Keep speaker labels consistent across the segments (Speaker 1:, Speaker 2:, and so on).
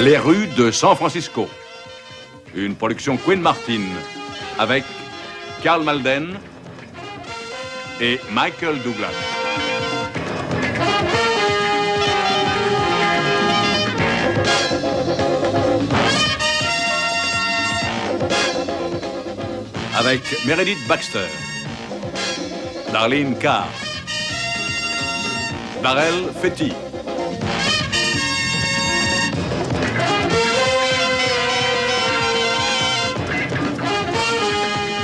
Speaker 1: Les rues de San Francisco. Une production Quinn Martin avec Karl Malden et Michael Douglas. Avec Meredith Baxter, Darlene Carr, Darrell Fetty,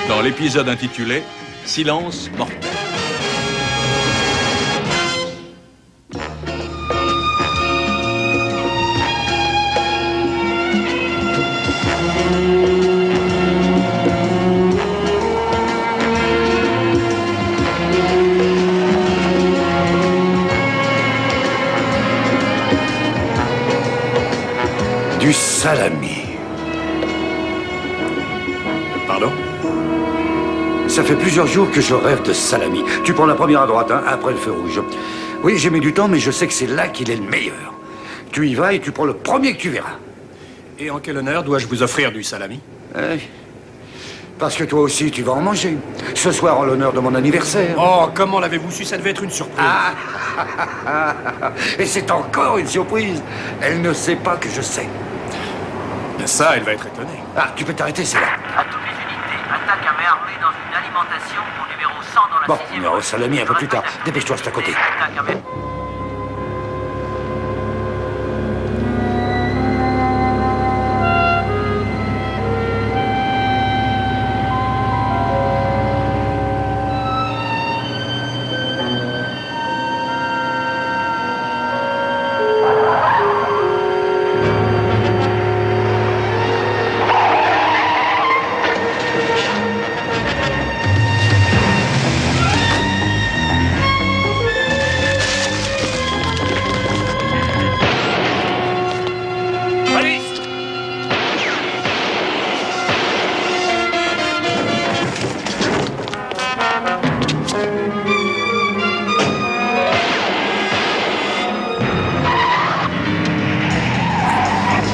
Speaker 1: dans l'épisode intitulé Silence mortel.
Speaker 2: Du salami.
Speaker 3: Pardon?
Speaker 2: Ça fait plusieurs jours que je rêve de salami. Tu prends la première à droite, hein, après le feu rouge. Oui, j'ai mis du temps, mais je sais que c'est là qu'il est le meilleur. Tu y vas et tu prends le premier que tu verras.
Speaker 3: Et en quel honneur dois-je vous offrir du salami?
Speaker 2: Parce que toi aussi, tu vas en manger. Ce soir, en l'honneur de mon anniversaire.
Speaker 3: Oh, comment l'avez-vous su? Ça devait être une surprise.
Speaker 2: Et c'est encore une surprise. Elle ne sait pas que je sais.
Speaker 3: Ça, elle va être étonnée.
Speaker 2: Ah, tu peux t'arrêter, c'est là.
Speaker 4: À toutes les unités, attaque à main armée dans une alimentation au numéro 100 dans la
Speaker 2: Bon,
Speaker 4: 6e.
Speaker 2: numéro salami un peu plus tard. Dépêche-toi, c'est à côté.
Speaker 4: Attaque à main...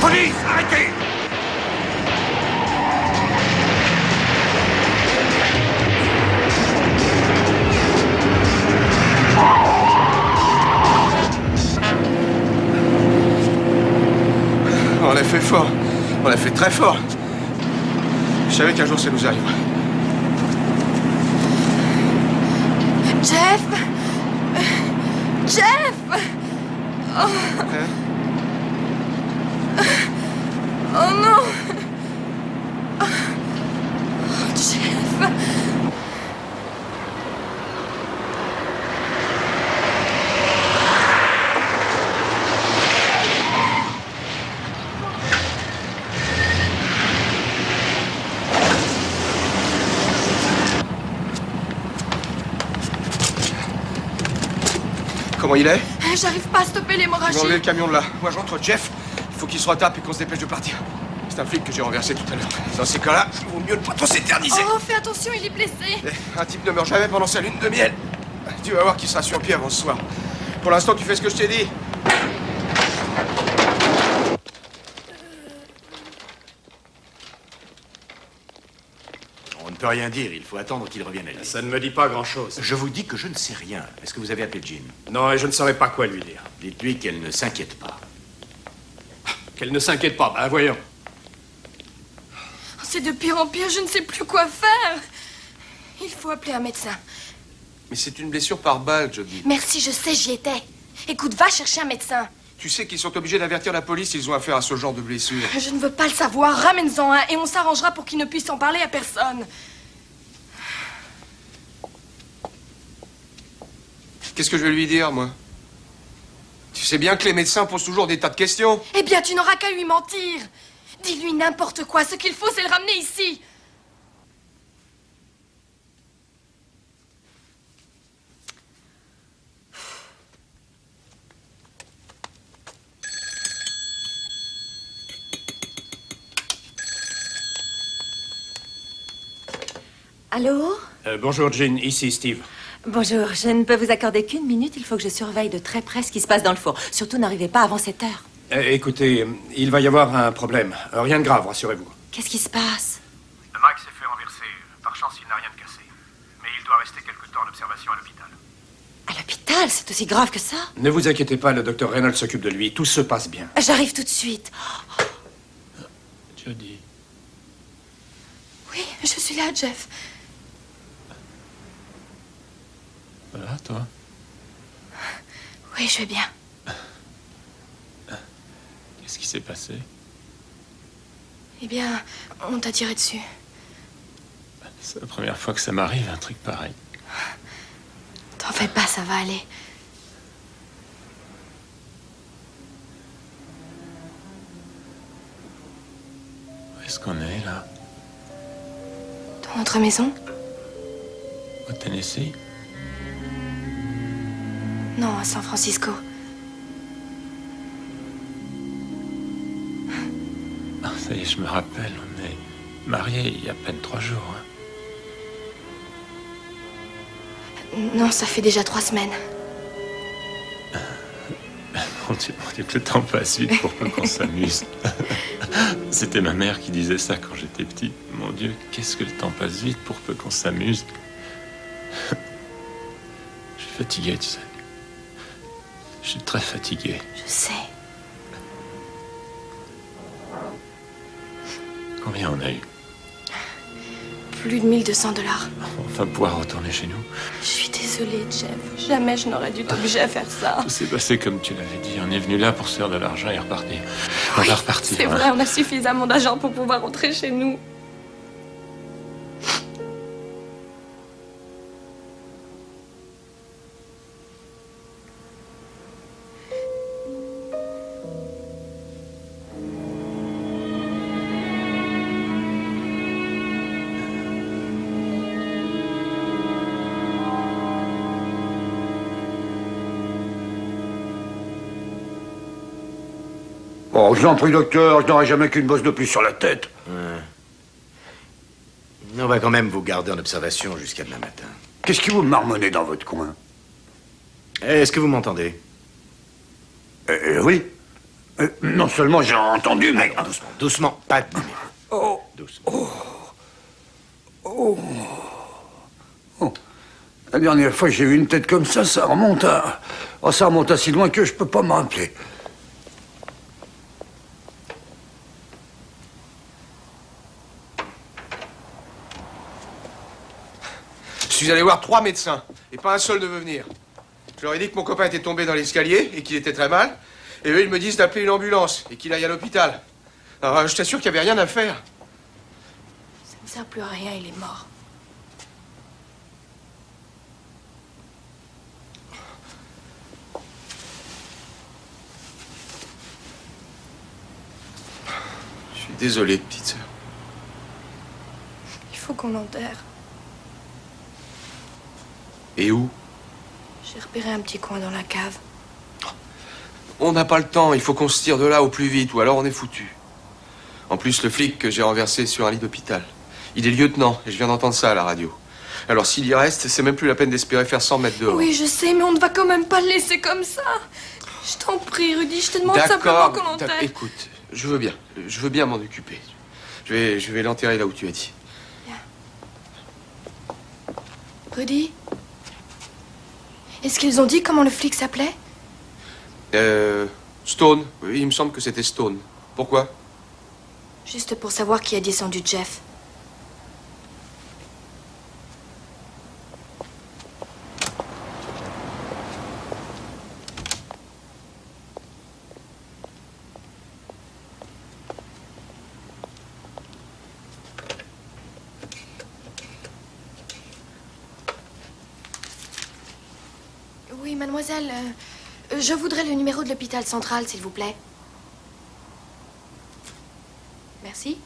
Speaker 2: Police, arrêtez!
Speaker 5: On l'a fait fort. On l'a fait très fort. Je savais qu'un jour ça nous arriverait.
Speaker 6: Jeff! Jeff! Oh, oh non! Oh, Jeff!
Speaker 5: Comment il est?
Speaker 6: J'arrive pas à stopper
Speaker 5: Je
Speaker 6: l'hémorragie.
Speaker 5: vais enlever le camion de là. Moi, je rentre Jeff. Il faut qu'il se retape et qu'on se dépêche de partir. C'est un flic que j'ai renversé tout à l'heure. Dans ces cas-là, il vaut mieux ne pas trop s'éterniser.
Speaker 6: Oh, fais attention, il est blessé.
Speaker 5: Un type ne meurt jamais pendant sa lune de miel. Tu vas voir qu'il sera sur pied avant ce soir. Pour l'instant, tu fais ce que je t'ai dit.
Speaker 7: On ne peut rien dire, il faut attendre qu'il revienne à lui.
Speaker 3: Ça ne me dit pas grand-chose.
Speaker 7: Je vous dis que je ne sais rien. Est-ce que vous avez appelé Jean?
Speaker 3: Non, et je ne saurais pas quoi lui dire.
Speaker 7: Dites-lui qu'elle ne s'inquiète pas.
Speaker 3: Qu'elle ne s'inquiète pas. Ben, voyons.
Speaker 6: C'est de pire en pire, je ne sais plus quoi faire. Il faut appeler un médecin.
Speaker 5: Mais c'est une blessure par balle, Jody.
Speaker 6: Merci, je sais, j'y étais. Écoute, va chercher un médecin.
Speaker 5: Tu sais qu'ils sont obligés d'avertir la police s'ils ont affaire à ce genre de blessure.
Speaker 6: Je ne veux pas le savoir. Ramène-en un et on s'arrangera pour qu'il ne puisse en parler à personne.
Speaker 5: Qu'est-ce que je vais lui dire, moi? Tu sais bien que les médecins posent toujours des tas de questions.
Speaker 6: Eh bien, tu n'auras qu'à lui mentir. Dis-lui n'importe quoi. Ce qu'il faut, c'est le ramener ici.
Speaker 8: Allô?
Speaker 3: Bonjour, Jean. Ici, Steve.
Speaker 8: Bonjour, je ne peux vous accorder qu'une minute. Il faut que je surveille de très près ce qui se passe dans le four. Surtout, n'arrivez pas avant 7 heures.
Speaker 3: Écoutez, il va y avoir un problème. Rien de grave, rassurez-vous.
Speaker 8: Qu'est-ce qui se passe?
Speaker 9: Mike s'est fait renverser. Par chance, il n'a rien de cassé. Mais il doit rester quelque temps en observation à l'hôpital.
Speaker 8: À l'hôpital? C'est aussi grave que ça?
Speaker 3: Ne vous inquiétez pas, le docteur Reynolds s'occupe de lui. Tout se passe bien.
Speaker 8: J'arrive tout de suite.
Speaker 10: Jodie.
Speaker 6: Oui, je suis là, Jeff.
Speaker 10: Voilà, toi.
Speaker 6: Oui, je vais bien.
Speaker 10: Qu'est-ce qui s'est passé?
Speaker 6: Eh bien, on t'a tiré dessus.
Speaker 10: C'est la première fois que ça m'arrive, un truc pareil.
Speaker 6: T'en fais pas, ça va aller.
Speaker 10: Où est-ce qu'on est, là?
Speaker 6: Dans notre maison?
Speaker 10: Au Tennessee?
Speaker 6: Non, à San Francisco.
Speaker 10: Ah, ça y est, je me rappelle, on est mariés il y a à peine 3 jours.
Speaker 6: Non, ça fait déjà 3 semaines.
Speaker 10: Mon Dieu, que le temps passe vite pour peu qu'on s'amuse. C'était ma mère qui disait ça quand j'étais petit. Mon Dieu, qu'est-ce que le temps passe vite pour peu qu'on s'amuse. Je suis fatigué, tu sais. Je suis très fatigué.
Speaker 6: Je sais.
Speaker 10: Combien on a eu?
Speaker 6: Plus de $1 200.
Speaker 10: On va pouvoir retourner chez nous.
Speaker 6: Je suis désolée, Jeff. Jamais je n'aurais dû t'obliger à faire ça.
Speaker 10: Tout s'est passé comme tu l'avais dit. On est venu là pour se faire de l'argent et repartir. On va repartir.
Speaker 6: C'est vrai, on a suffisamment d'argent pour pouvoir rentrer chez nous.
Speaker 2: Oh, je vous en prie, docteur, je n'aurai jamais qu'une bosse de plus sur la tête.
Speaker 7: On va quand même vous garder en observation jusqu'à demain matin.
Speaker 2: Qu'est-ce qui vous marmonnez dans votre coin?
Speaker 7: Est-ce que vous m'entendez?
Speaker 2: Oui. Non seulement j'ai entendu, mais...
Speaker 7: Doucement, doucement, pas de numéro.
Speaker 2: Oh.
Speaker 7: Doucement.
Speaker 2: Oh. La dernière fois que j'ai eu une tête comme ça remonte à... Oh, ça remonte à si loin que je peux pas me rappeler.
Speaker 5: Je suis allé voir 3 médecins, et pas un seul ne veut venir. Je leur ai dit que mon copain était tombé dans l'escalier, et qu'il était très mal. Et eux, ils me disent d'appeler une ambulance, et qu'il aille à l'hôpital. Alors, je t'assure qu'il n'y avait rien à faire.
Speaker 6: Ça ne sert plus à rien, il est mort.
Speaker 5: Je suis désolé, petite sœur.
Speaker 6: Il faut qu'on l'enterre.
Speaker 5: Et où?
Speaker 6: J'ai repéré un petit coin dans la cave.
Speaker 5: On n'a pas le temps, il faut qu'on se tire de là au plus vite, ou alors on est foutu. En plus, le flic que j'ai renversé sur un lit d'hôpital, il est lieutenant, et je viens d'entendre ça à la radio. Alors s'il y reste, c'est même plus la peine d'espérer faire 100 mètres dehors.
Speaker 6: Oui, je sais, mais on ne va quand même pas le laisser comme ça. Je t'en prie, Rudy, je te demande simplement qu'on l'enterre.
Speaker 5: Écoute, je veux bien m'en occuper. Je vais l'enterrer là où tu as dit.
Speaker 6: Bien. Rudy? Est-ce qu'ils ont dit comment le flic s'appelait?
Speaker 5: Stone. Oui, il me semble que c'était Stone. Pourquoi?
Speaker 6: Juste pour savoir qui a descendu Jeff. Oui, mademoiselle, je voudrais le numéro de l'hôpital central, s'il vous plaît. Merci.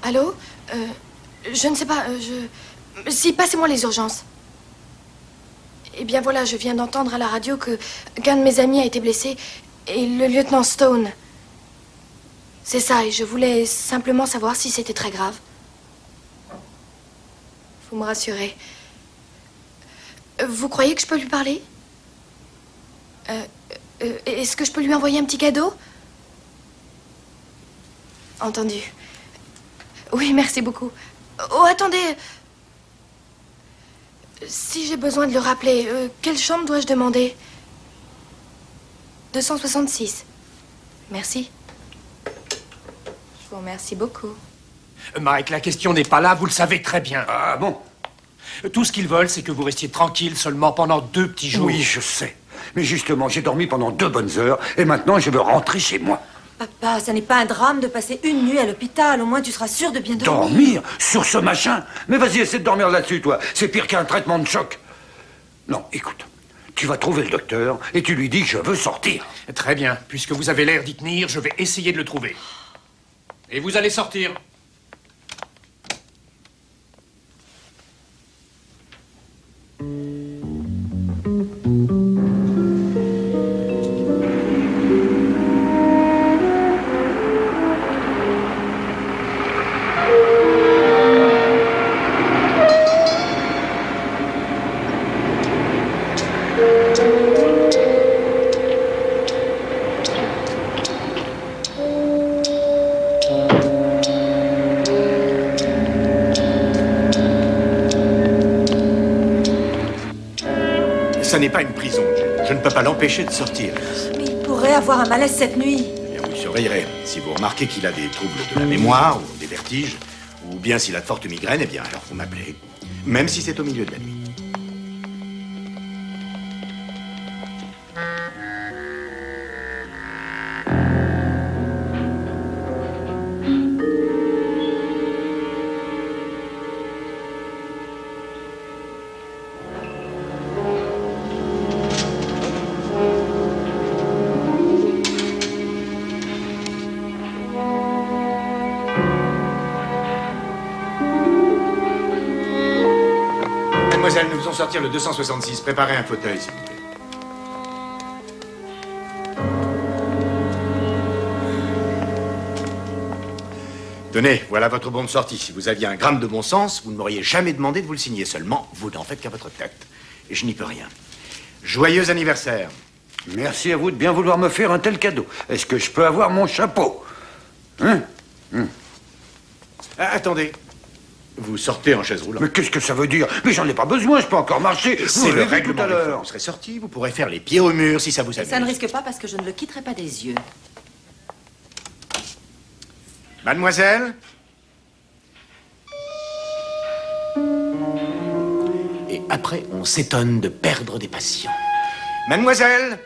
Speaker 6: Allô? Je ne sais pas, Si, passez-moi les urgences. Eh bien voilà, je viens d'entendre à la radio qu'un de mes amis a été blessé, et le lieutenant Stone. C'est ça, et je voulais simplement savoir si c'était très grave. Vous me rassurez. Vous croyez que je peux lui parler? Est-ce que je peux lui envoyer un petit cadeau? Entendu. Oui, merci beaucoup. Oh, attendez. Si j'ai besoin de le rappeler, quelle chambre dois-je demander? 266. Merci. Je vous remercie beaucoup.
Speaker 3: Mike, la question n'est pas là, vous le savez très bien.
Speaker 2: Ah bon?
Speaker 3: Tout ce qu'ils veulent, c'est que vous restiez tranquille seulement pendant 2 petits jours.
Speaker 2: Oui, je sais. Mais justement, j'ai dormi pendant 2 bonnes heures et maintenant je veux rentrer chez moi.
Speaker 8: Papa, ça n'est pas un drame de passer une nuit à l'hôpital. Au moins, tu seras sûr de bien dormir.
Speaker 2: Dormir sur ce machin? Mais vas-y, essaie de dormir là-dessus, toi. C'est pire qu'un traitement de choc. Non, écoute. Tu vas trouver le docteur et tu lui dis que je veux sortir.
Speaker 3: Très bien. Puisque vous avez l'air d'y tenir, je vais essayer de le trouver. Et vous allez sortir.
Speaker 7: Ça n'est pas une prison. Je ne peux pas l'empêcher de sortir.
Speaker 8: Mais il pourrait avoir un malaise cette nuit.
Speaker 7: Eh bien, vous surveillerez. Si vous remarquez qu'il a des troubles de la mémoire ou des vertiges, ou bien s'il a de fortes migraines, eh bien, alors vous m'appelez. Même si c'est au milieu de la nuit. Mademoiselle, nous faisons sortir le 266. Préparez un fauteuil, s'il vous plaît. Tenez, voilà votre bon de sortie. Si vous aviez un gramme de bon sens, vous ne m'auriez jamais demandé de vous le signer. Seulement, vous n'en faites qu'à votre tête. Et je n'y peux rien. Joyeux anniversaire.
Speaker 2: Merci à vous de bien vouloir me faire un tel cadeau. Est-ce que je peux avoir mon chapeau? Hein?
Speaker 7: Ah, attendez. Vous sortez en chaise roulante.
Speaker 2: Mais qu'est-ce que ça veut dire? Mais j'en ai pas besoin, je peux encore marcher.
Speaker 7: C'est le
Speaker 2: tout
Speaker 7: règlement.
Speaker 2: à l'heure.
Speaker 7: Vous serez sorti, vous pourrez faire les pieds au mur si ça vous amuse.
Speaker 8: Ça ne risque pas parce que je ne le quitterai pas des yeux.
Speaker 7: Mademoiselle? Et après, on s'étonne de perdre des patients. Mademoiselle?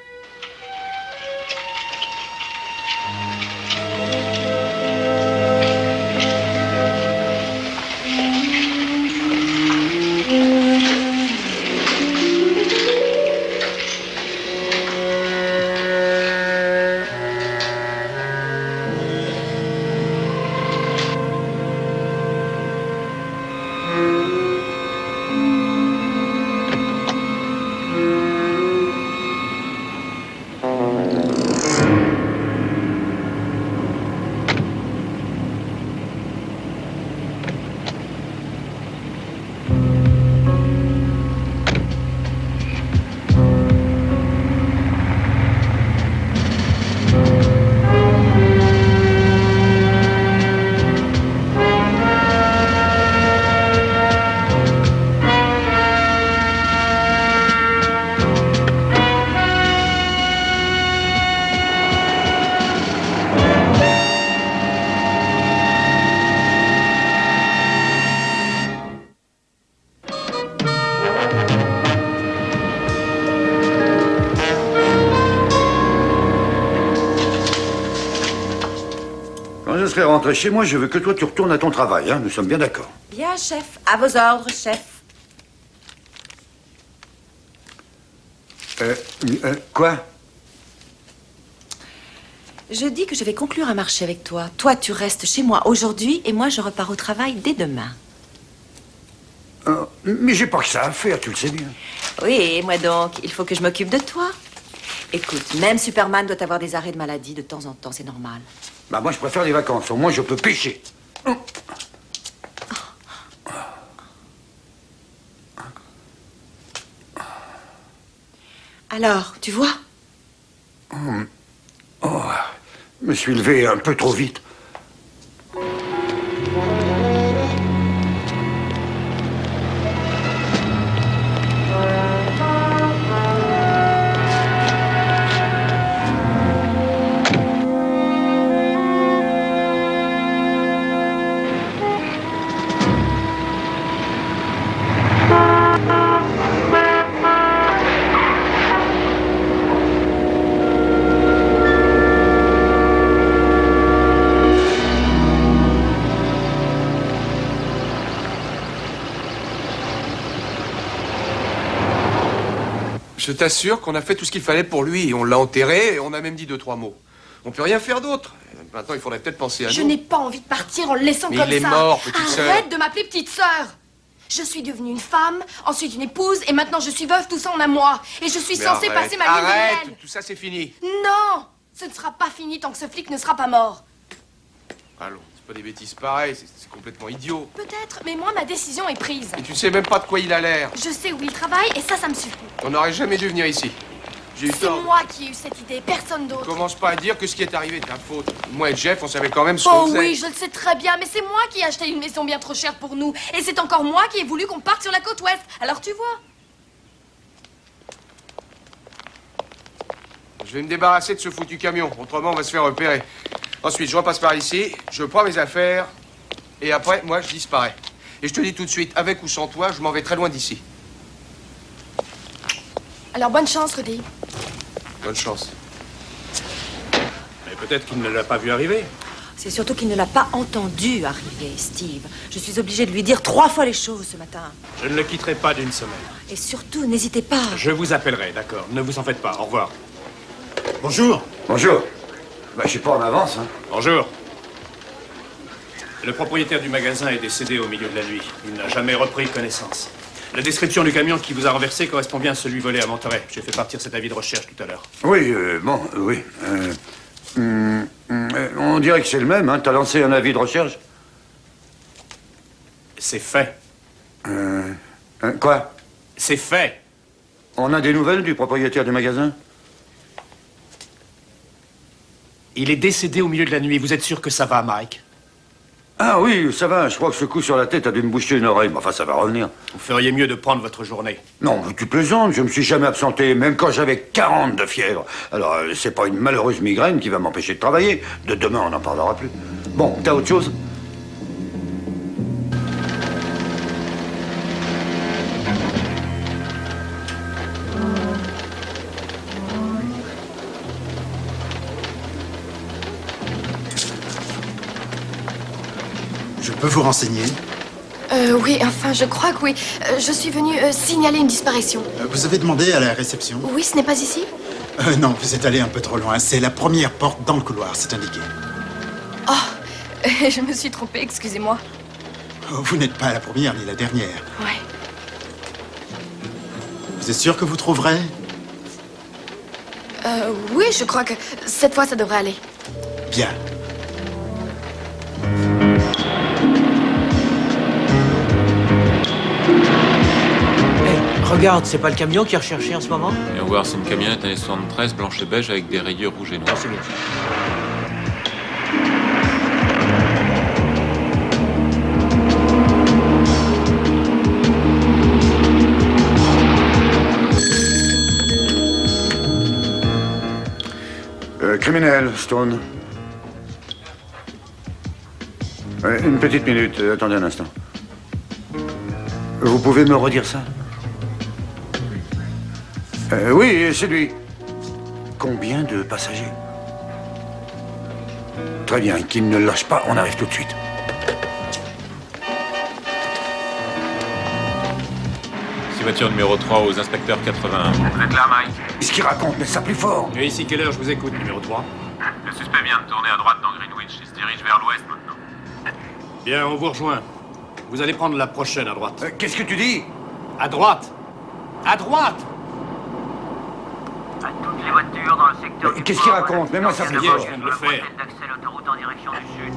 Speaker 2: Quand je serai rentré chez moi, je veux que toi tu retournes à ton travail, hein. Nous sommes bien d'accord.
Speaker 8: Bien, chef. À vos ordres, chef.
Speaker 2: Quoi?
Speaker 8: Je dis que je vais conclure un marché avec toi. Toi, tu restes chez moi aujourd'hui et moi, je repars au travail dès demain.
Speaker 2: Mais j'ai pas que ça à faire, tu le sais bien.
Speaker 8: Oui, et moi donc, il faut que je m'occupe de toi. Écoute, même Superman doit avoir des arrêts de maladie de temps en temps, c'est normal.
Speaker 2: Bah moi je préfère les vacances, au moins je peux pêcher.
Speaker 8: Alors, tu vois?
Speaker 2: Oh, je me suis levé un peu trop vite.
Speaker 5: Je t'assure qu'on a fait tout ce qu'il fallait pour lui. On l'a enterré et on a même dit 2-3 mots. On peut rien faire d'autre. Maintenant, il faudrait peut-être penser à nous.
Speaker 6: Je n'ai pas envie de partir en le laissant
Speaker 5: Mais
Speaker 6: comme ça.
Speaker 5: il est mort, petite sœur.
Speaker 6: Arrête de m'appeler petite sœur. Je suis devenue une femme, ensuite une épouse, et maintenant je suis veuve, tout ça en un mois. Et je suis censée passer ma lune de miel.
Speaker 5: Arrête, tout ça c'est fini.
Speaker 6: Non, ce ne sera pas fini tant que ce flic ne sera pas mort.
Speaker 5: Allons, c'est pas des bêtises pareilles, c'est complètement idiot.
Speaker 6: Peut-être, mais moi ma décision est prise.
Speaker 5: Et tu sais même pas de quoi il a l'air.
Speaker 6: Je sais où il travaille et ça me suffit.
Speaker 5: On n'aurait jamais dû venir ici. J'ai eu
Speaker 6: C'est
Speaker 5: tort.
Speaker 6: moi qui ai eu cette idée, personne d'autre.
Speaker 5: Commence pas à dire que ce qui est arrivé est ta faute. Moi et Jeff, on savait quand même ce
Speaker 6: Oh
Speaker 5: qu'on faisait.
Speaker 6: oui, je le sais très bien, mais c'est moi qui ai acheté une maison bien trop chère pour nous. Et c'est encore moi qui ai voulu qu'on parte sur la côte ouest. Alors tu vois.
Speaker 5: Je vais me débarrasser de ce foutu camion, autrement on va se faire repérer. Ensuite, je repasse par ici, je prends mes affaires, et après, moi, je disparais. Et je te dis tout de suite, avec ou sans toi, je m'en vais très loin d'ici.
Speaker 6: Alors bonne chance, Rudy.
Speaker 5: Bonne chance.
Speaker 3: Mais peut-être qu'il ne l'a pas vu arriver.
Speaker 8: C'est surtout qu'il ne l'a pas entendu arriver, Steve. Je suis obligée de lui dire 3 fois les choses ce matin.
Speaker 3: Je ne le quitterai pas d'une semaine.
Speaker 8: Et surtout, n'hésitez pas.
Speaker 3: Je vous appellerai, d'accord. Ne vous en faites pas. Au revoir.
Speaker 7: Bonjour.
Speaker 2: Bonjour. Bah je suis pas en avance, hein.
Speaker 3: Bonjour. Le propriétaire du magasin est décédé au milieu de la nuit. Il n'a jamais repris connaissance. La description du camion qui vous a renversé correspond bien à celui volé à Monterey. J'ai fait partir cet avis de recherche tout à l'heure.
Speaker 2: Oui, oui. On dirait que c'est le même, hein. T'as lancé un avis de recherche?
Speaker 3: C'est fait.
Speaker 2: Quoi?
Speaker 3: C'est fait.
Speaker 2: On a des nouvelles du propriétaire du magasin?
Speaker 3: Il est décédé au milieu de la nuit. Vous êtes sûr que ça va, Mike?
Speaker 2: Ah oui, ça va. Je crois que ce coup sur la tête a dû me boucher une oreille. Mais enfin, ça va revenir.
Speaker 3: Vous feriez mieux de prendre votre journée.
Speaker 2: Non, tu plaisantes. Je me suis jamais absenté, même quand j'avais 40 de fièvre. Alors, c'est pas une malheureuse migraine qui va m'empêcher de travailler. De demain, on n'en parlera plus. Bon, t'as autre chose?
Speaker 7: Je peux vous renseigner?
Speaker 6: Oui, enfin, je crois que oui. Je suis venue signaler une disparition.
Speaker 7: Vous avez demandé à la réception?
Speaker 6: Oui, ce n'est pas ici?
Speaker 7: Non, vous êtes allé un peu trop loin. C'est la première porte dans le couloir, c'est indiqué.
Speaker 6: Oh, je me suis trompée, excusez-moi.
Speaker 7: Vous n'êtes pas la première ni la dernière.
Speaker 6: Ouais.
Speaker 7: Vous êtes sûr que vous trouverez?
Speaker 6: Oui, je crois que cette fois, ça devrait aller.
Speaker 7: Bien.
Speaker 11: Regarde, c'est pas le camion qui est recherché en ce moment?
Speaker 10: Et on va voir, c'est une camionnette années 73, blanche et beige, avec des rayures rouges et noires.
Speaker 11: C'est bien.
Speaker 2: Criminel, Stone. Une petite minute, attendez un instant. Vous pouvez me redire ça? Oui, c'est lui. Combien de passagers? Très bien, qu'il ne lâche pas, on arrive tout de suite.
Speaker 10: Ici voiture numéro 3 aux inspecteurs 81.
Speaker 9: Vous êtes là, Mike?
Speaker 2: Qu'est-ce qu'il raconte? Mais ça plus fort.
Speaker 3: Et ici, quelle heure je vous écoute, numéro 3?
Speaker 9: Le suspect vient de tourner à droite dans Greenwich. Il se dirige vers l'ouest maintenant.
Speaker 3: Bien, on vous rejoint. Vous allez prendre la prochaine à droite.
Speaker 2: Qu'est-ce que tu dis?
Speaker 3: À droite! À droite!
Speaker 4: À toute toutes les voitures dans le secteur du
Speaker 2: Qu'est-ce qu'il raconte? Mais moi, ça me
Speaker 3: je viens de le faire.
Speaker 4: d'accès à l'autoroute en direction du sud.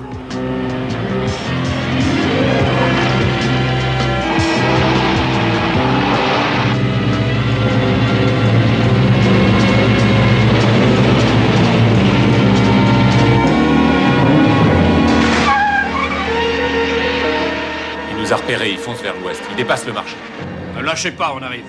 Speaker 1: Il nous a repérés, il fonce vers l'ouest. Il dépasse le marché.
Speaker 3: Ne lâchez pas, on arrive.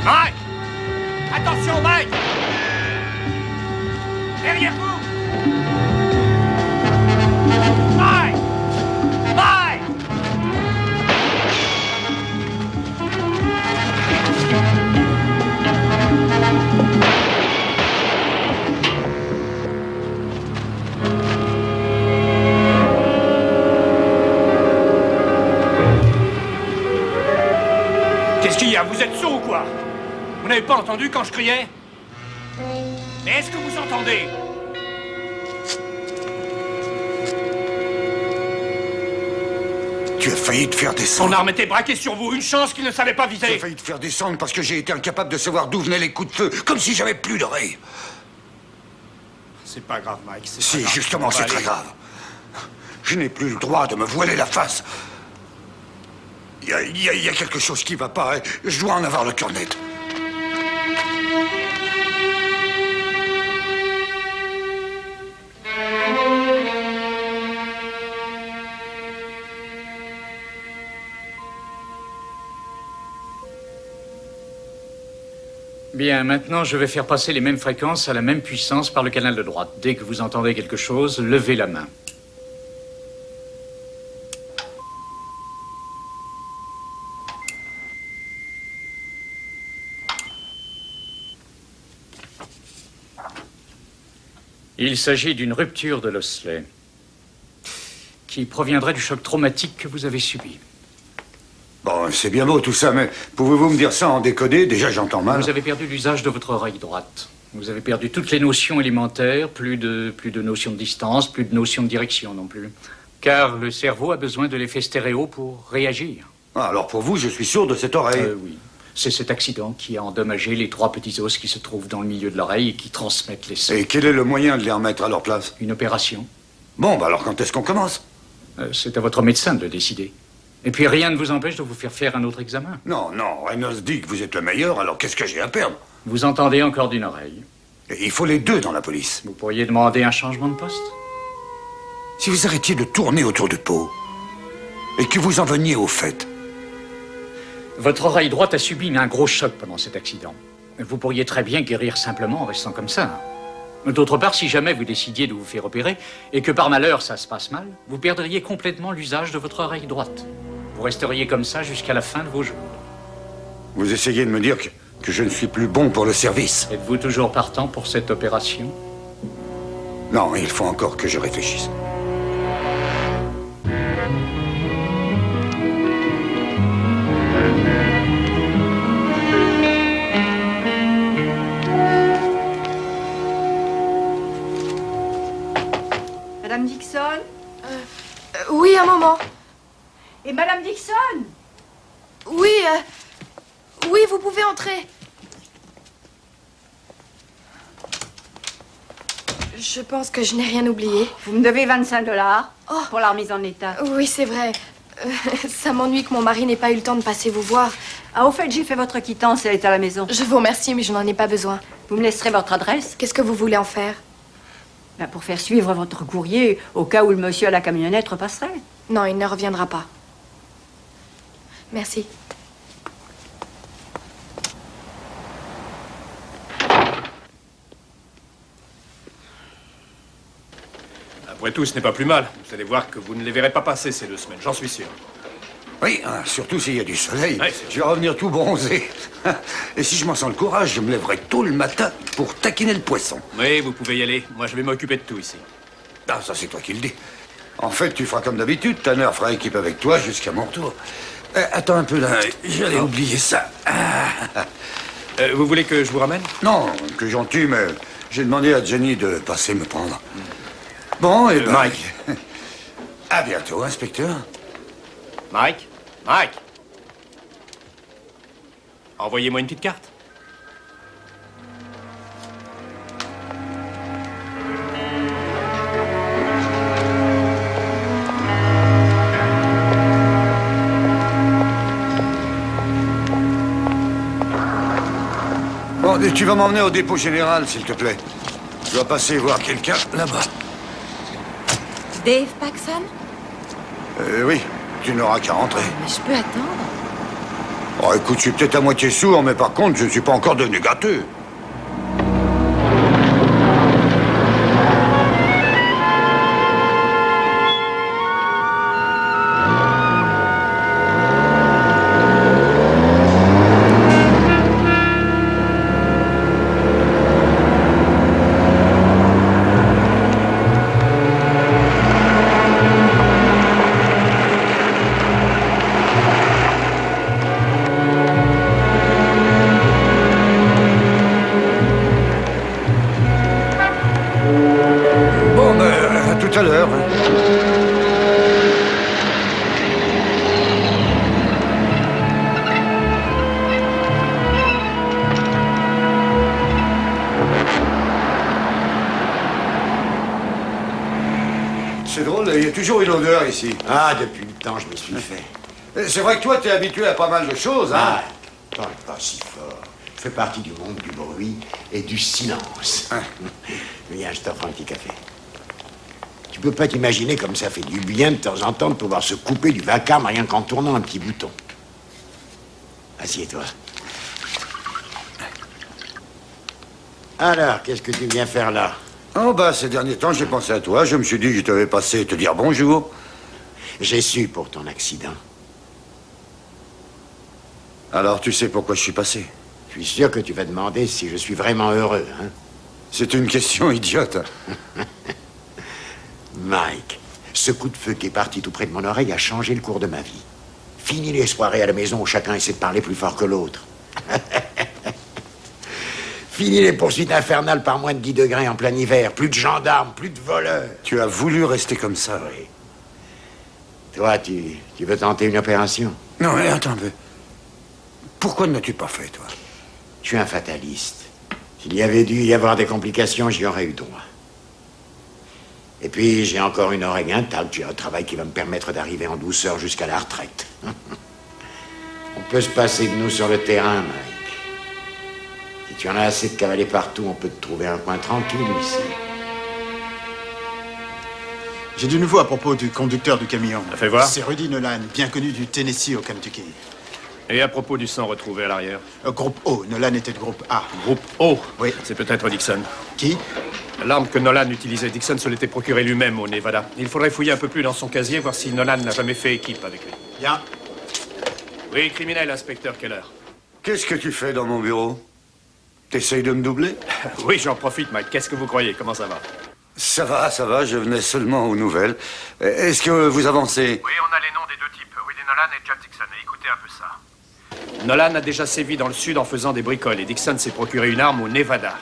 Speaker 3: Mike! Attention, Mike! Derrière vous! Mike! Mike! Qu'est-ce qu'il y a? Vous êtes sourd ou quoi? Vous n'avez pas entendu quand je criais? Mais est-ce que vous entendez?
Speaker 2: Tu as failli te faire descendre.
Speaker 3: Son arme était braquée sur vous. Une chance qu'il ne savait pas viser.
Speaker 2: Tu as failli te faire descendre parce que j'ai été incapable de savoir d'où venaient les coups de feu, comme si j'avais plus d'oreilles.
Speaker 3: C'est pas grave, Mike.
Speaker 2: Si, justement, c'est très grave. Je n'ai plus le droit de me voiler la face. Il y a quelque chose qui va pas et je dois en avoir le cœur net.
Speaker 12: Bien, maintenant, je vais faire passer les mêmes fréquences à la même puissance par le canal de droite. Dès que vous entendez quelque chose, levez la main. Il s'agit d'une rupture de l'osselet qui proviendrait du choc traumatique que vous avez subi.
Speaker 2: Bon, c'est bien beau tout ça, mais pouvez-vous me dire ça en décodé? Déjà, j'entends mal.
Speaker 12: Vous avez perdu l'usage de votre oreille droite. Vous avez perdu toutes les notions élémentaires, plus de notions de distance, plus de notions de direction non plus. Car le cerveau a besoin de l'effet stéréo pour réagir.
Speaker 2: Ah, alors pour vous, je suis sourd de cette oreille.
Speaker 12: Oui. C'est cet accident qui a endommagé les 3 petits os qui se trouvent dans le milieu de l'oreille et qui transmettent les sons.
Speaker 2: Et quel est le moyen de les remettre à leur place?
Speaker 12: Une opération.
Speaker 2: Bon, bah alors quand est-ce qu'on commence?
Speaker 12: C'est à votre médecin de le décider. Et puis rien ne vous empêche de vous faire un autre examen.
Speaker 2: Non, Reynolds dit que vous êtes le meilleur, alors qu'est-ce que j'ai à perdre?
Speaker 12: Vous entendez encore d'une oreille.
Speaker 2: Et il faut les deux dans la police.
Speaker 12: Vous pourriez demander un changement de poste?
Speaker 2: Si vous arrêtiez de tourner autour de Pau, et que vous en veniez au fait.
Speaker 12: Votre oreille droite a subi un gros choc pendant cet accident. Vous pourriez très bien guérir simplement en restant comme ça. D'autre part, si jamais vous décidiez de vous faire opérer, et que par malheur ça se passe mal, vous perdriez complètement l'usage de votre oreille droite. Vous resteriez comme ça jusqu'à la fin de vos jours.
Speaker 2: Vous essayez de me dire que je ne suis plus bon pour le service.
Speaker 12: Êtes-vous toujours partant pour cette opération?
Speaker 2: Non, il faut encore que je réfléchisse.
Speaker 13: Madame Dixon?
Speaker 6: Oui, un moment.
Speaker 13: Et Madame Dixon?
Speaker 6: Oui, oui, vous pouvez entrer. Je pense que je n'ai rien oublié.
Speaker 13: Vous me devez 25 $ pour la remise en état.
Speaker 6: Oui, c'est vrai. Ça m'ennuie que mon mari n'ait pas eu le temps de passer vous voir.
Speaker 13: Ah, au fait, j'ai fait votre quittance, elle est à la maison.
Speaker 6: Je vous remercie, mais je n'en ai pas besoin.
Speaker 13: Vous me laisserez votre adresse?
Speaker 6: Qu'est-ce que vous voulez en faire?
Speaker 13: Ben, pour faire suivre votre courrier, au cas où le monsieur à la camionnette repasserait.
Speaker 6: Non, il ne reviendra pas. Merci.
Speaker 3: Après tout, ce n'est pas plus mal. Vous allez voir que vous ne les verrez pas passer ces 2 semaines, j'en suis sûr.
Speaker 2: Oui, surtout s'il y a du soleil. Ouais, je vais revenir tout bronzé. Et si je m'en sens le courage, je me lèverai tôt le matin pour taquiner le poisson.
Speaker 3: Oui, vous pouvez y aller. Moi, je vais m'occuper de tout ici.
Speaker 2: Ah, ça, c'est toi qui le dis. En fait, tu feras comme d'habitude. Tanner fera équipe avec toi jusqu'à mon retour. Attends un peu, là. J'allais oublier ça.
Speaker 3: Vous voulez que je vous ramène?
Speaker 2: Non, que gentil, mais j'ai demandé à Jenny de passer me prendre. Bon, et ben...
Speaker 3: Mike.
Speaker 2: À bientôt, inspecteur.
Speaker 3: Mike? Mike? Envoyez-moi une petite carte.
Speaker 2: Bon, tu vas m'emmener au dépôt général, s'il te plaît. Je dois passer voir quelqu'un là-bas.
Speaker 8: Dave Paxson?
Speaker 2: Oui, tu n'auras qu'à rentrer.
Speaker 8: Mais je peux attendre.
Speaker 2: Oh, écoute, je suis peut-être à moitié sourd, mais par contre, je ne suis pas encore devenu gâteux. C'est drôle, il y a toujours une odeur ici.
Speaker 7: Ah, depuis le temps, je m'y suis fait.
Speaker 2: C'est vrai que toi, t'es habitué à pas mal de choses, hein?
Speaker 7: Ah, parle pas si fort. Je fais partie du monde du bruit et du silence. Viens, je t'offre un petit café. Tu peux pas t'imaginer comme ça fait du bien de temps en temps de pouvoir se couper du vacarme rien qu'en tournant un petit bouton. Assieds-toi. Alors, qu'est-ce que tu viens faire là?
Speaker 2: Oh, bah, ces derniers temps, j'ai pensé à toi. Je me suis dit que je t'avais passé te dire bonjour.
Speaker 7: J'ai su pour ton accident.
Speaker 2: Alors, tu sais pourquoi je suis passé?
Speaker 7: Je suis sûr que tu vas demander si je suis vraiment heureux, hein?
Speaker 2: C'est une question idiote.
Speaker 7: Mike, ce coup de feu qui est parti tout près de mon oreille a changé le cours de ma vie. Fini les soirées à la maison où chacun essaie de parler plus fort que l'autre. Fini les poursuites infernales par moins de 10 degrés en plein hiver. Plus de gendarmes, plus de voleurs.
Speaker 2: Tu as voulu rester comme ça.
Speaker 7: Oui. Toi, tu veux tenter une opération?
Speaker 2: Non, mais attends un peu. Pourquoi ne l'as-tu pas fait, toi?
Speaker 7: Je suis un fataliste. S'il y avait dû y avoir des complications, j'y aurais eu droit. Et puis, j'ai encore une oreille intacte. J'ai un travail qui va me permettre d'arriver en douceur jusqu'à la retraite. On peut se passer de nous sur le terrain, Mike. Si tu en as assez de cavaler partout, on peut te trouver un coin tranquille ici.
Speaker 14: J'ai du nouveau à propos du conducteur du camion.
Speaker 3: Fais voir.
Speaker 14: C'est Rudy Nolan, bien connu du Tennessee au Kentucky.
Speaker 3: Et à propos du sang retrouvé à l'arrière?
Speaker 14: Groupe O. Nolan était de groupe A.
Speaker 3: Groupe O?
Speaker 14: Oui.
Speaker 3: C'est peut-être Dixon.
Speaker 14: Qui?
Speaker 3: L'arme que Nolan utilisait, Dixon se l'était procurée lui-même au Nevada. Il faudrait fouiller un peu plus dans son casier, voir si Nolan n'a jamais fait équipe avec lui.
Speaker 14: Bien.
Speaker 3: Oui, criminel, inspecteur Keller.
Speaker 2: Qu'est-ce que tu fais dans mon bureau? T'essayes de me doubler?
Speaker 3: Oui, j'en profite, Mike. Qu'est-ce que vous croyez? Comment ça va?
Speaker 2: Ça va, je venais seulement aux nouvelles. Est-ce que vous avancez?
Speaker 9: Oui, on a les noms des 2 types, Rudy Nolan et Jack Dixon. Et écoutez un peu ça.
Speaker 3: Nolan a déjà sévi dans le sud en faisant des bricoles et Dixon s'est procuré une arme au Nevada.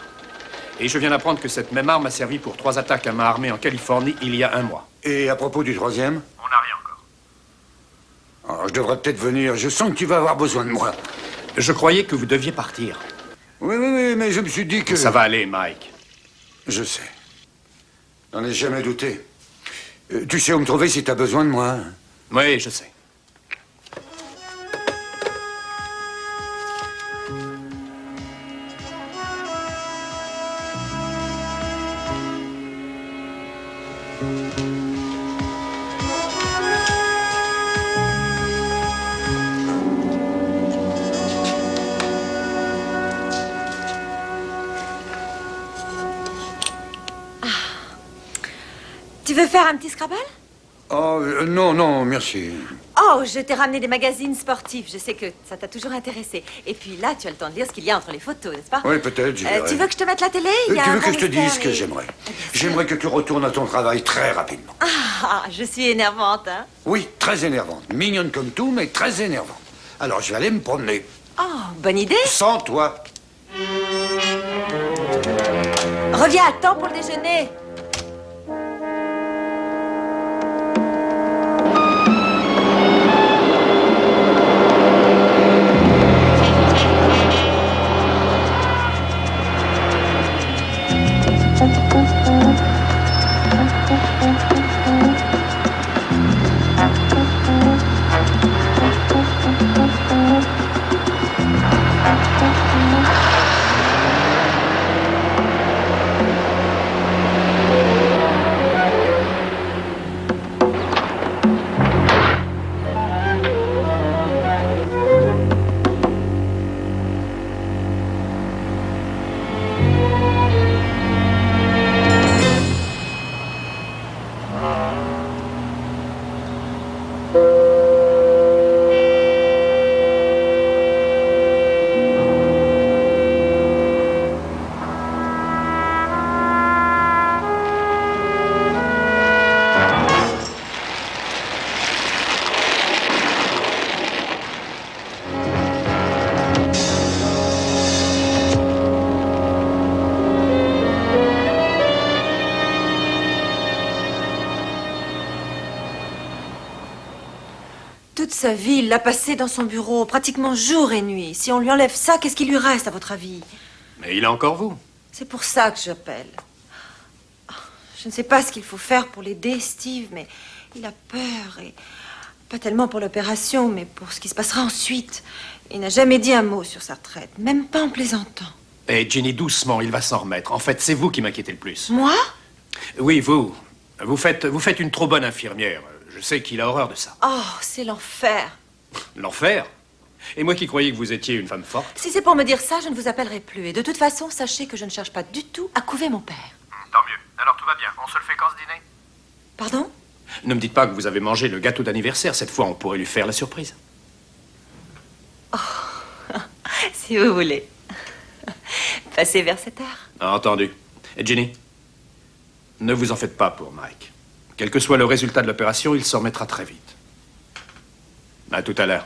Speaker 3: Et je viens d'apprendre que cette même arme a servi pour 3 attaques à main armée en Californie il y a 1 mois.
Speaker 2: Et à propos du troisième?
Speaker 9: On n'a rien encore.
Speaker 2: Alors, je devrais peut-être venir. Je sens que tu vas avoir besoin de moi.
Speaker 3: Je croyais que vous deviez partir.
Speaker 2: Oui, mais je me suis dit que...
Speaker 3: Ça va aller, Mike.
Speaker 2: Je sais. J'en ai jamais douté. Tu sais où me trouver si t'as besoin de moi. Hein?
Speaker 3: Oui, je sais.
Speaker 8: Tu veux faire un petit Scrabble?
Speaker 2: Oh, non, merci.
Speaker 8: Oh, je t'ai ramené des magazines sportifs. Je sais que ça t'a toujours intéressé. Et puis là, tu as le temps de lire ce qu'il y a entre les photos, n'est-ce pas?
Speaker 2: Oui, peut-être, j'y verrai.
Speaker 8: Tu veux que je te mette la télé?
Speaker 2: Tu veux que je te
Speaker 8: Bannister
Speaker 2: dise ce que j'aimerais? J'aimerais que tu retournes à ton travail très rapidement.
Speaker 8: Ah, je suis énervante, hein?
Speaker 2: Oui, très énervante. Mignonne comme tout, mais très énervante. Alors, je vais aller me promener.
Speaker 8: Oh, bonne idée.
Speaker 2: Sans toi.
Speaker 8: Reviens à temps pour le déjeuner. Toute sa vie, il l'a passé dans son bureau, pratiquement jour et nuit. Si on lui enlève ça, qu'est-ce qui lui reste, à votre avis?
Speaker 3: Mais il a encore vous.
Speaker 8: C'est pour ça que j'appelle. Je ne sais pas ce qu'il faut faire pour l'aider, Steve, mais il a peur. Et pas tellement pour l'opération, mais pour ce qui se passera ensuite. Il n'a jamais dit un mot sur sa retraite, même pas en plaisantant.
Speaker 3: Et Ginny, doucement, il va s'en remettre. En fait, c'est vous qui m'inquiétez le plus.
Speaker 8: Moi?
Speaker 3: Oui, vous. Vous faites une trop bonne infirmière. Je sais qu'il a horreur de ça.
Speaker 8: Oh, c'est l'enfer.
Speaker 3: L'enfer? Et moi qui croyais que vous étiez une femme forte?
Speaker 8: Si c'est pour me dire ça, je ne vous appellerai plus. Et de toute façon, sachez que je ne cherche pas du tout à couver mon père.
Speaker 9: Tant mieux. Alors tout va bien. On se le fait quand ce dîner?
Speaker 8: Pardon?
Speaker 3: Ne me dites pas que vous avez mangé le gâteau d'anniversaire. Cette fois, on pourrait lui faire la surprise.
Speaker 8: Oh, si vous voulez. Passez vers cette heure.
Speaker 3: Entendu. Et Ginny, ne vous en faites pas pour Mike. Quel que soit le résultat de l'opération, il s'en remettra très vite. À tout à l'heure.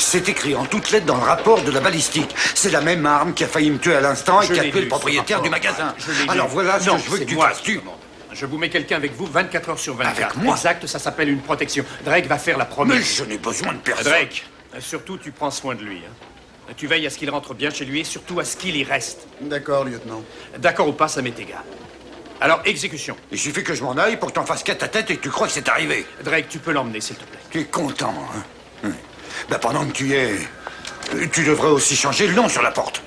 Speaker 2: C'est écrit en toutes lettres dans le rapport de la balistique. C'est la même arme qui a failli me tuer à l'instant et qui a tué le propriétaire du magasin. Alors voilà ce que je veux que tu fasses.
Speaker 3: Je vous mets quelqu'un avec vous 24 heures sur 24.
Speaker 2: Avec moi?
Speaker 3: Exact, ça s'appelle une protection. Drake va faire la promesse.
Speaker 2: Mais je n'ai besoin de personne.
Speaker 3: Drake, surtout tu prends soin de lui. Hein. Tu veilles à ce qu'il rentre bien chez lui et surtout à ce qu'il y reste.
Speaker 14: D'accord, lieutenant.
Speaker 3: D'accord ou pas, ça m'est égal. Alors, exécution.
Speaker 2: Il suffit que je m'en aille pour que t'en fasses qu'à ta tête et que tu crois que c'est arrivé.
Speaker 3: Drake, tu peux l'emmener, s'il te plaît.
Speaker 2: Tu es content, hein? Ben, pendant que tu y es, tu devrais aussi changer le nom sur la porte.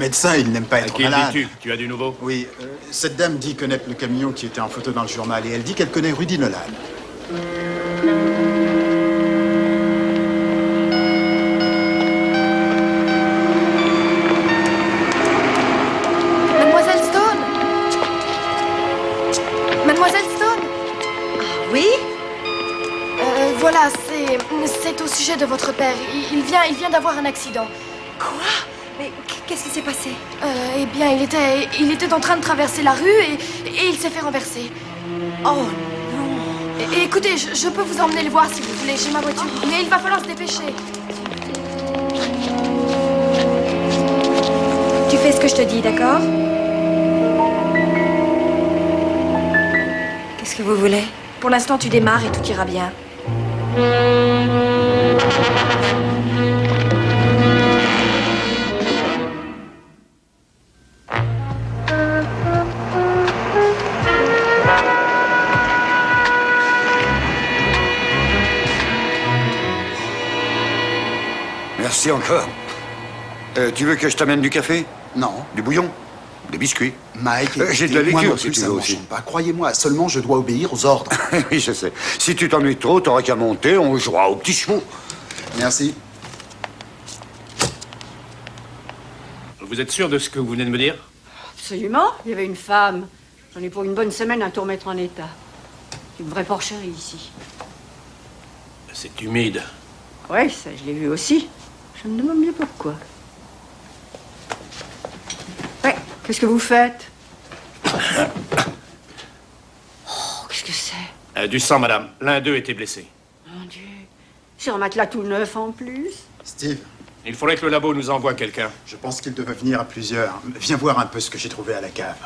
Speaker 14: médecin, il n'aime pas être
Speaker 3: qui
Speaker 14: malade.
Speaker 3: dis-tu? Tu as du nouveau?
Speaker 14: Oui, cette dame dit connaître le camion qui était en photo dans le journal et elle dit qu'elle connaît Rudy Nolan.
Speaker 6: Mademoiselle Stone? Mademoiselle Stone?
Speaker 8: Oui?
Speaker 6: Voilà, c'est au sujet de votre père. Il vient d'avoir un accident.
Speaker 8: Quoi? Mais qu'est-ce qui s'est passé?
Speaker 6: Eh bien, il était en train de traverser la rue et il s'est fait renverser.
Speaker 8: Oh non!
Speaker 6: Écoutez, je peux vous emmener le voir si vous voulez, j'ai ma voiture. Mais il va falloir se dépêcher.
Speaker 8: Tu fais ce que je te dis, d'accord? Qu'est-ce que vous voulez?
Speaker 6: Pour l'instant, tu démarres et tout ira bien.
Speaker 2: Merci encore. Tu veux que je t'amène du café?
Speaker 14: Non.
Speaker 2: Du bouillon? Des biscuits?
Speaker 14: Mike,
Speaker 2: j'ai de la
Speaker 14: moi non
Speaker 2: liqueur si
Speaker 14: plus,
Speaker 2: tu
Speaker 14: ça
Speaker 2: veux
Speaker 14: ne
Speaker 2: aussi.
Speaker 14: m'enchante pas. Croyez-moi, seulement je dois obéir aux ordres.
Speaker 2: Oui, je sais. Si tu t'ennuies trop, t'auras qu'à monter, on jouera aux petits chevaux.
Speaker 14: Merci.
Speaker 3: Vous êtes sûr de ce que vous venez de me dire?
Speaker 13: Absolument. Il y avait une femme. J'en ai pour une bonne semaine à tout remettre en état. Une vraie porcherie ici.
Speaker 3: C'est humide.
Speaker 13: Ouais, ça, je l'ai vu aussi. Je me demande bien pourquoi. Ouais, qu'est-ce que vous faites? Oh, qu'est-ce que c'est?
Speaker 3: Du sang, madame. L'un d'eux était blessé.
Speaker 13: Mon Dieu. C'est un matelas tout neuf en plus.
Speaker 14: Steve,
Speaker 3: Il faudrait que le labo nous envoie quelqu'un.
Speaker 14: je pense qu'il devait venir à plusieurs. Viens voir un peu ce que j'ai trouvé à la cave.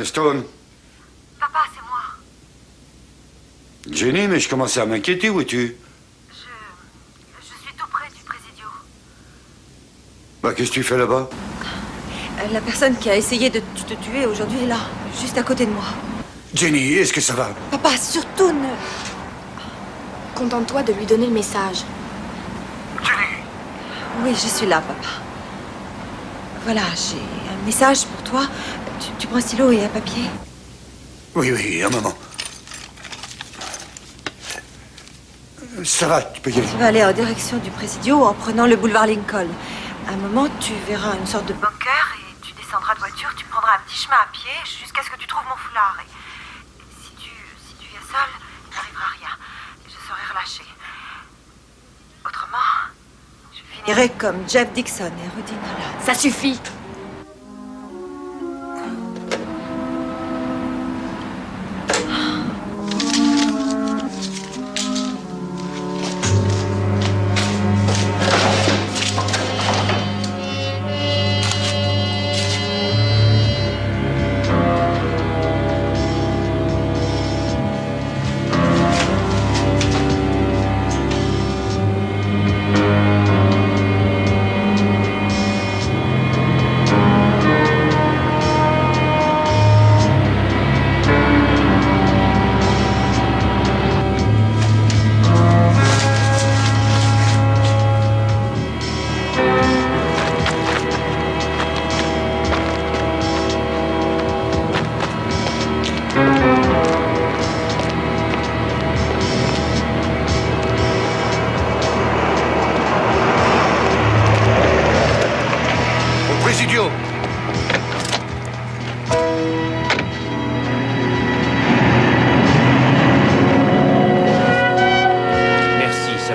Speaker 2: Stone.
Speaker 15: Papa, c'est moi.
Speaker 2: Jenny, mais je commençais à m'inquiéter, où es-tu?
Speaker 15: Je suis tout près du Présidio.
Speaker 2: Bah, qu'est-ce que tu fais là-bas?
Speaker 8: La personne qui a essayé de te tuer aujourd'hui est là, juste à côté de moi.
Speaker 2: Jenny, est-ce que ça va?
Speaker 8: Papa, surtout ne...
Speaker 6: Contente-toi de lui donner le message.
Speaker 8: Oui, je suis là, papa. Voilà, j'ai un message pour toi. Tu prends un stylo et un papier?
Speaker 2: Oui, un moment. Ça va, tu peux y aller.
Speaker 8: Tu vas aller en direction du Présidio en prenant le boulevard Lincoln. À un moment, tu verras une sorte de
Speaker 15: Bunker et tu descendras de voiture, tu prendras un petit chemin à pied jusqu'à ce que tu trouves mon foulard. Et si tu viens seul, il n'arrivera rien. Je serai relâchée. Autrement, je
Speaker 8: finirai comme Jeff Dixon et Rudy Nolan.
Speaker 6: Ça suffit.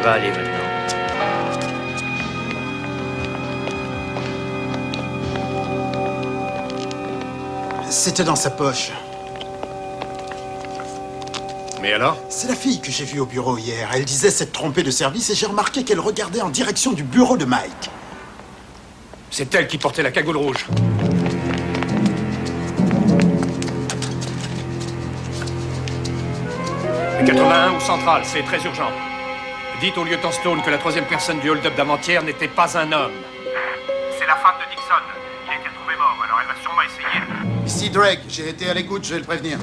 Speaker 11: va aller maintenant.
Speaker 14: C'était dans sa poche.
Speaker 3: Mais alors?
Speaker 14: C'est la fille que j'ai vue au bureau hier. Elle disait s'être trompée de service et j'ai remarqué qu'elle regardait en direction du bureau de Mike.
Speaker 3: C'est elle qui portait la cagoule rouge. Le 81 ou Central, c'est très urgent. Dites au lieutenant Stone que la troisième personne du hold-up d'avant-hier n'était pas un homme.
Speaker 9: C'est la femme de Dixon. Il a été retrouvé mort, alors elle va sûrement essayer.
Speaker 14: Ici Drake, j'ai été à l'écoute, je vais le prévenir.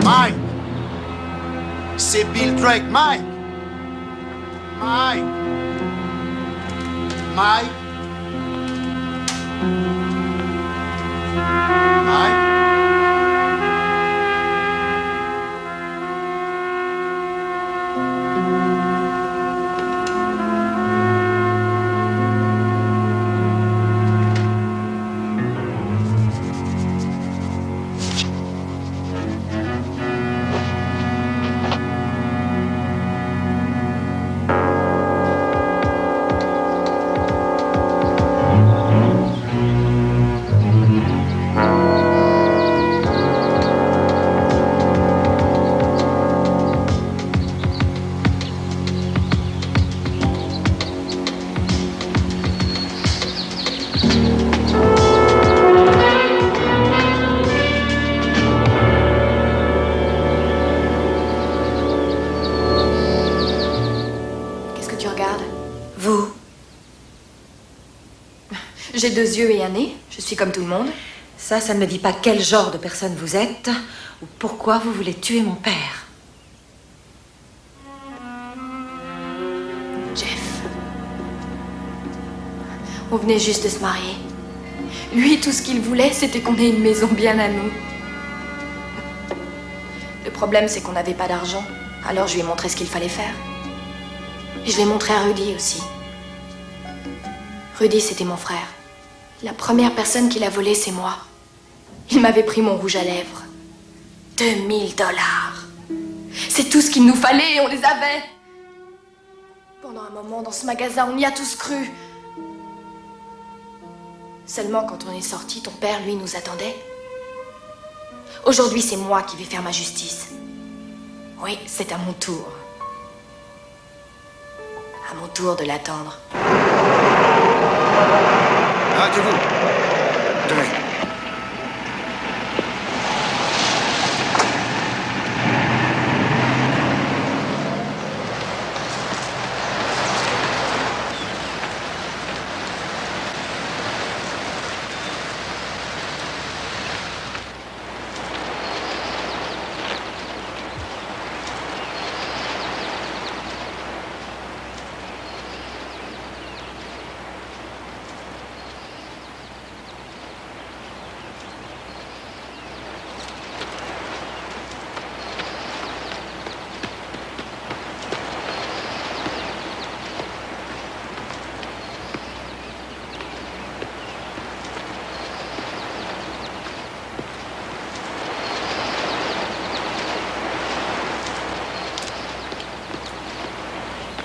Speaker 14: Mike! C'est Bill Drake, Mike! Mike! Mike! Mike?
Speaker 6: J'ai 2 yeux et un nez. Je suis comme tout le monde.
Speaker 8: Ça ne me dit pas quel genre de personne vous êtes ou pourquoi vous voulez tuer mon père.
Speaker 6: Jeff. On venait juste de se marier. Lui, tout ce qu'il voulait, c'était qu'on ait une maison bien à nous. Le problème, c'est qu'on n'avait pas d'argent. Alors je lui ai montré ce qu'il fallait faire. Et je l'ai montré à Rudy aussi. Rudy, c'était mon frère. La première personne qui l'a volé, c'est moi. Il m'avait pris mon rouge à lèvres. 2000 $. C'est tout ce qu'il nous fallait et on les avait. Pendant un moment, dans ce magasin, on y a tous cru. Seulement quand on est sorti, ton père, lui, nous attendait. Aujourd'hui, c'est moi qui vais faire ma justice. Oui, c'est à mon tour. À mon tour de l'attendre.
Speaker 2: Arrêtez-vous. Tenez.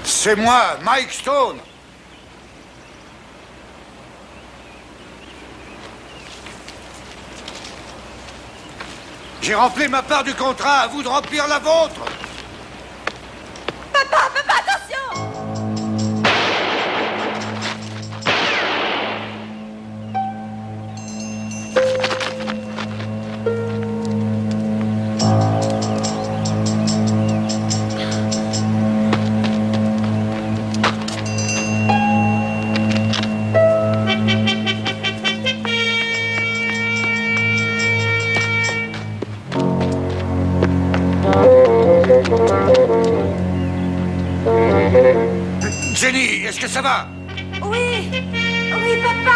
Speaker 2: C'est moi, Mike Stone. J'ai rempli ma part du contrat, à vous de remplir la vôtre.
Speaker 8: Papa, attention!
Speaker 2: Jenny, est-ce que ça va?
Speaker 8: Oui, papa!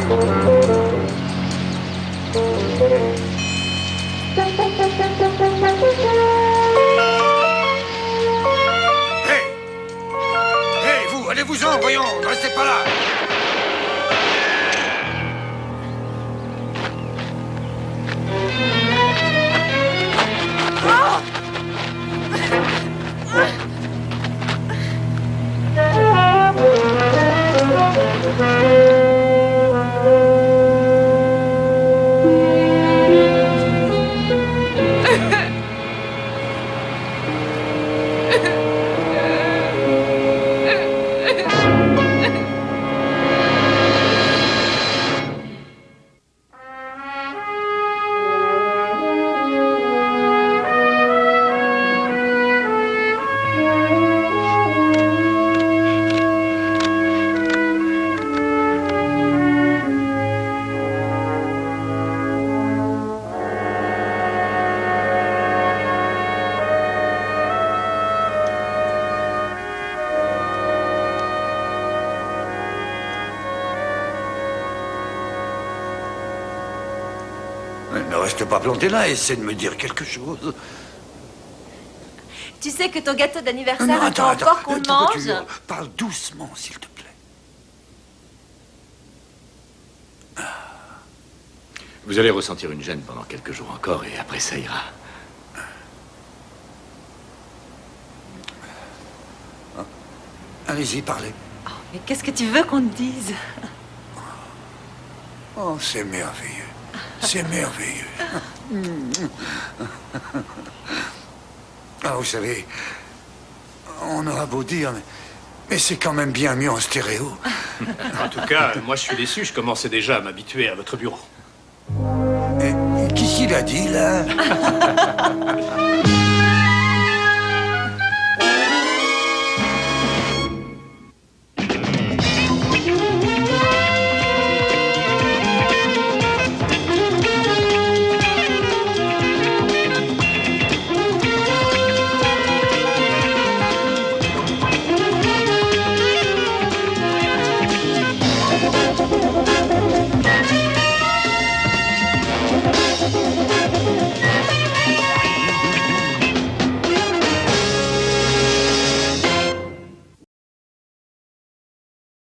Speaker 2: Hey, vous, allez-vous-en, voyons, ne restez pas là. Ne reste pas planté là, essaie de me dire quelque chose.
Speaker 8: Tu sais que ton gâteau
Speaker 2: Non,
Speaker 8: d'anniversaire
Speaker 2: attends,
Speaker 8: attend encore qu'on le
Speaker 2: pourquoi tu
Speaker 8: mange?
Speaker 2: hurles? Parle doucement, s'il te plaît.
Speaker 16: Vous allez ressentir une gêne pendant quelques jours encore et après ça ira.
Speaker 2: Allez-y, parlez.
Speaker 8: Oh, mais qu'est-ce que tu veux qu'on te dise?
Speaker 2: Oh, c'est merveilleux. C'est merveilleux. Ah, vous savez, on aura beau dire, mais c'est quand même bien mieux en stéréo.
Speaker 3: En tout cas, moi je suis déçu, je commençais déjà à m'habituer à votre bureau.
Speaker 2: Qu'est-ce qu'il a dit, là?